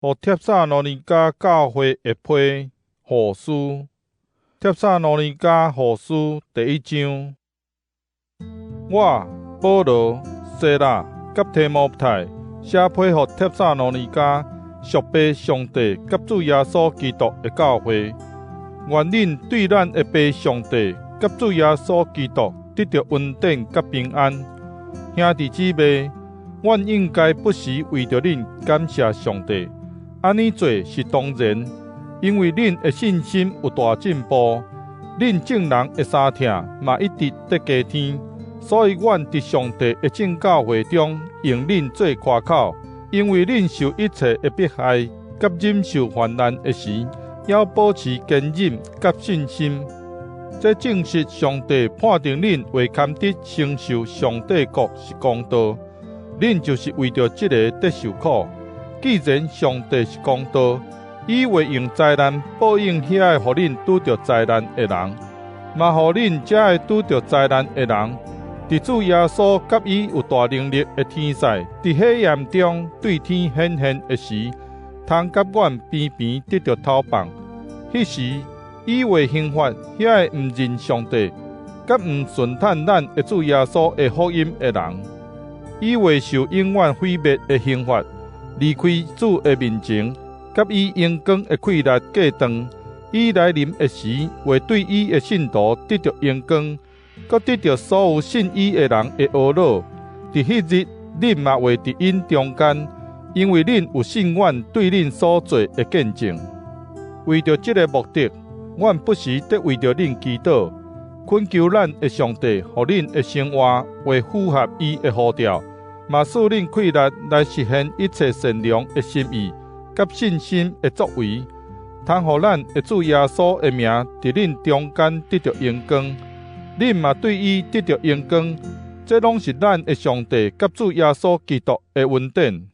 互帖撒罗尼迦教会的批后书。帖撒罗尼迦后书第1章。我保罗、西拉甲提摩太写批互帖撒罗尼迦属爸上帝甲主耶稣基督的教会，愿恁对咱的爸上帝甲主耶稣基督得到恩典甲平安。兄弟姊妹，阮应该不时为着恁感谢上帝，安尼做是当然，因为恁的信心有大进步，恁众人的相听嘛一直在加添，所以阮伫上帝的正教会中用恁做夸口，因为恁受一切的迫害，甲忍受患难的时，要保持坚忍甲信心。这证实上帝判定恁为堪得承受上帝国是公道，恁就是为着这个得受苦。既然上帝是公道，伊会用灾难报应遐个互恁拄着灾难的人，嘛互恁遮个拄着灾难的人，伫主耶稣甲伊有大能力的天使伫火焰中对天显现的时，通甲阮边边得着透放。迄时，伊会刑罚遐个毋认上帝、甲毋顺探咱的主耶稣的福音的人。伊会受永远毁灭的刑罚，离开主的面前，甲伊阳光的气力隔断。伊来临的时，会对伊的信徒得着阳光，搁得着所有信伊的人的懊恼。伫迄日，恁嘛会伫因中间，因为恁有信阮对恁所做的见证。为着这个目的，阮不时得为着恁祈祷，恳求咱的上帝，互恁的生活为符合伊的呼召，嘛使恁气力来实现一切善良的心意，甲信心的作为，通互咱的主耶稣的名伫恁中间得着荣光。恁嘛对伊得着荣光，这拢是咱的上帝甲主耶稣基督的恩典。